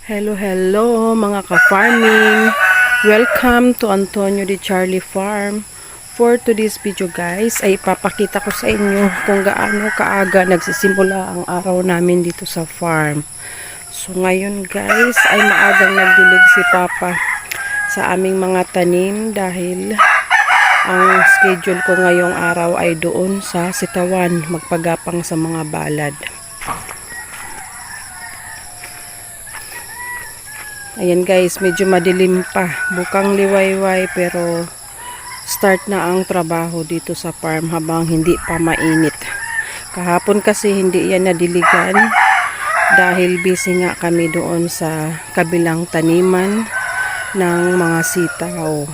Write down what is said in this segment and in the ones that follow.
Hello mga ka-farming. Welcome to Antonio de Charlie Farm. For today's video guys, ay ipapakita ko sa inyo kung gaano kaaga nagsisimula ang araw namin dito sa farm. So ngayon guys, ay maagang nagdilig si Papa sa aming mga tanim dahil ang schedule ko ngayong araw ay doon sa Sitawan, magpagapang sa mga balad. Ayan guys, medyo madilim pa. Bukang liwayway pero start na ang trabaho dito sa farm habang hindi pa mainit. Kahapon kasi hindi yan nadiligan dahil busy nga kami doon sa kabilang taniman ng mga sitaw.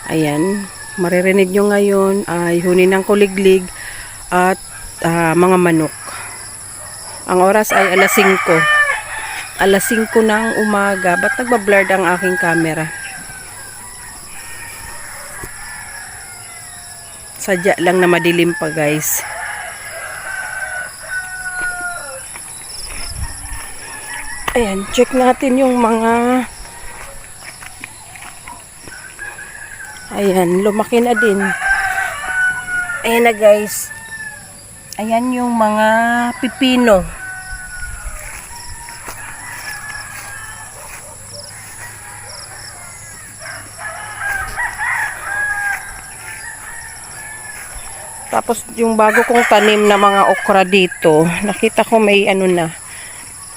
Ayan, maririnig nyo ngayon ay huni ng kuliglig at mga manok. Ang oras ay alas 5. Alas 5 ng umaga. Ba't nagbablurred ang aking camera? Sadya lang na madilim pa guys. Ayan, check natin yung mga... Ayan, lumaki na din. Ayan na guys. Ayan yung mga pipino. Tapos yung bago kong tanim na mga okra dito, nakita ko may ano na,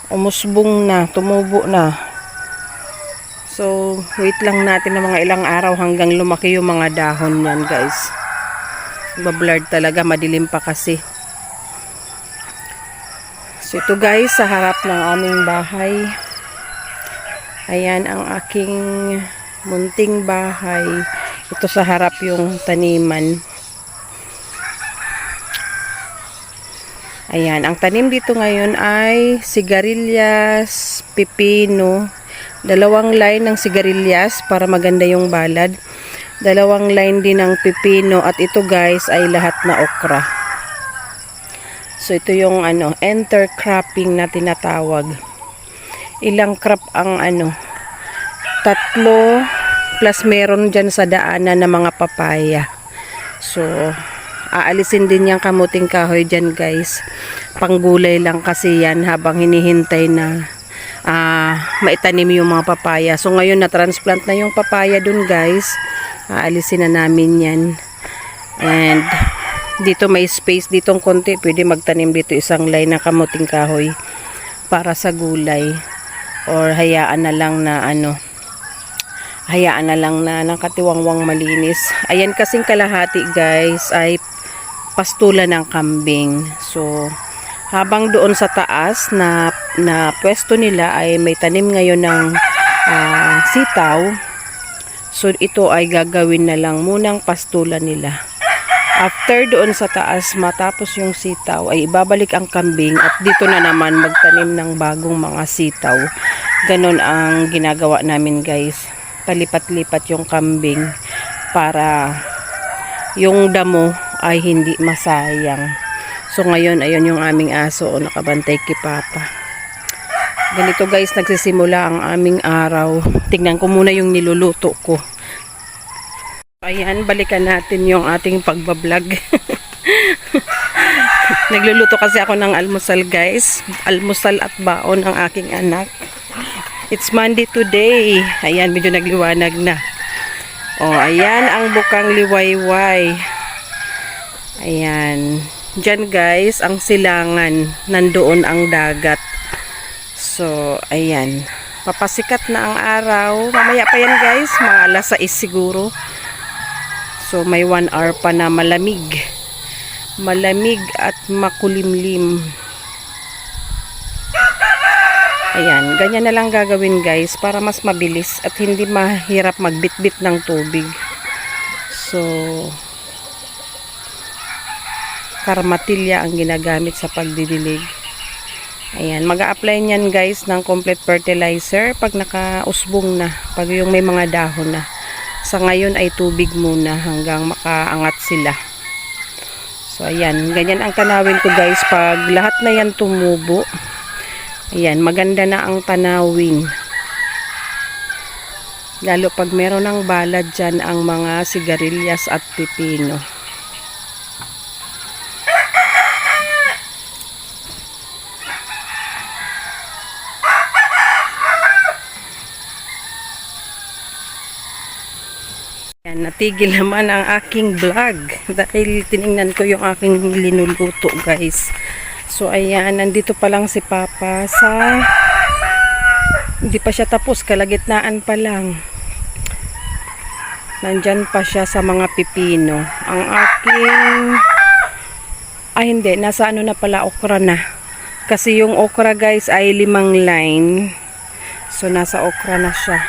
umusbong na, tumubo na. So, wait lang natin ng mga ilang araw hanggang lumaki yung mga dahon yan guys. Bablurred talaga, madilim pa kasi. So, ito guys, sa harap ng aming bahay. Ayan ang aking munting bahay. Ito sa harap yung taniman. Ayan, ang tanim dito ngayon ay sigarilyas, pipino, 2 line ng sigarilyas para maganda yung balad, 2 line din ng pipino at ito guys ay lahat na okra. So ito yung intercropping na tinatawag. Ilang crop ang 3 plus meron dyan sa daanan na mga papaya. So aalisin din yung kamuting kahoy dyan guys. Panggulay lang kasi yan habang hinihintay na maitanim yung mga papaya. So ngayon na-transplant na yung papaya dun guys. Aalisin na namin yan. And dito may space ditong konti. Pwede magtanim dito isang line ng kamuting kahoy para sa gulay. Or hayaan na lang na hayaan na lang na nakatiwangwang malinis. Ayan kasing kalahati guys ay pastula ng kambing. So, habang doon sa taas na pwesto nila ay may tanim ngayon ng sitaw. So, ito ay gagawin na lang munang pastula nila. After doon sa taas, matapos yung sitaw, ay ibabalik ang kambing at dito na naman magtanim ng bagong mga sitaw. Ganon ang ginagawa namin guys. Palipat-lipat yung kambing para yung damo ay hindi masayang. So ngayon, ayun yung aming aso o nakabantay kay Papa. Ganito guys, nagsisimula ang aming araw. Tingnan ko muna yung niluluto ko. Ayan, balikan natin yung ating pagbablog. Nagluluto kasi ako ng almusal guys. Almusal at baon ang aking anak. It's Monday today. Ayan, medyo nagliwanag na. Oh, ayan ang bukang liwayway. Ayan. Diyan guys, ang silangan. Nandoon ang dagat. So, ayan. Papasikat na ang araw. Mamaya pa yan guys. Mga alas 6 siguro. So, may 1 hour pa na malamig. Malamig at makulimlim. Ayan. Ganyan na lang gagawin guys para mas mabilis at hindi mahirap magbitbit ng tubig. So, karmatilya ang ginagamit sa pagdidilig. Ayan, mag-a-apply niyan guys ng complete fertilizer pag nakausbong na, pag yung may mga dahon na. Sa ngayon ay tubig muna hanggang makaangat sila. So ayan, ganyan ang tanawin ko guys pag lahat na yan tumubo. Ayan, maganda na ang tanawin. Lalo pag meron ng balad dyan ang mga sigarilyas at pipino. Ayan, natigil naman ang aking vlog dahil tiningnan ko yung aking linuluto guys. So ayan, nandito pa lang si Papa sa hindi pa siya tapos, kalagitnaan pa lang. Nandyan pa siya sa mga pipino. Ang aking hindi, nasa ano na pala, okra na. Kasi yung okra guys ay 5 line. So nasa okra na siya.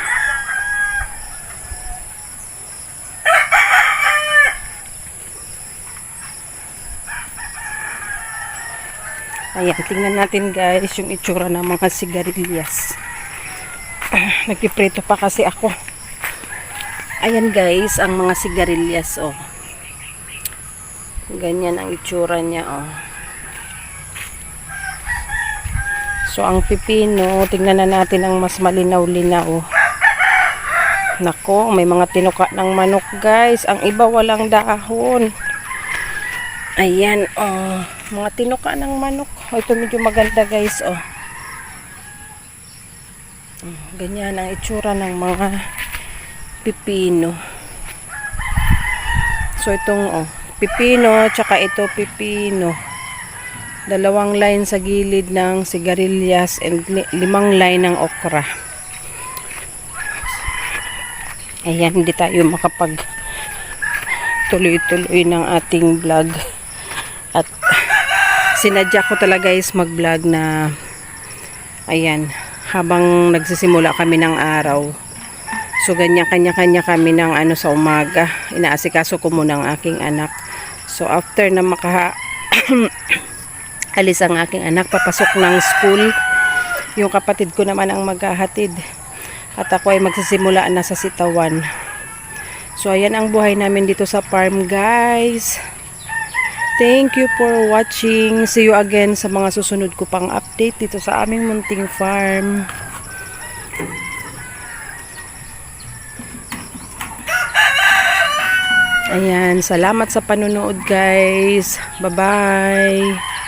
Ayan, tingnan natin guys yung itsura ng mga sigarilyas. Nagpiprito pa kasi ako. Ayan guys, ang mga sigarilyas, oh. Ganyan ang itsura niya, oh. So, ang pipino, tingnan na natin ang mas malinaw-linaw. Nako, may mga tinuka ng manok guys. Ang iba walang dahon. Ayan, oh. Mga tinuka ng manok. Oh, ito medyo maganda guys, oh. Ganyan ang itsura ng mga pipino. So, itong, oh, pipino, tsaka ito pipino. 2 line sa gilid ng sigarilyas and 5 line ng okra. Ayan, hindi tayo makapag tuloy-tuloy ng ating vlog. At sinadya ko talaga guys mag-vlog na ayan, habang nagsisimula kami ng araw. So ganyan kanya-kanya kami ng ano sa umaga. Inaasikaso ko muna ang aking anak. So after na alis ang aking anak, papasok ng school. Yung kapatid ko naman ang maghahatid. At ako ay magsisimula na sa sitawan. So ayan ang buhay namin dito sa farm guys. Thank you for watching. See you again sa mga susunod ko pang update dito sa aming munting farm. Ayan, salamat sa panonood guys. Bye-bye.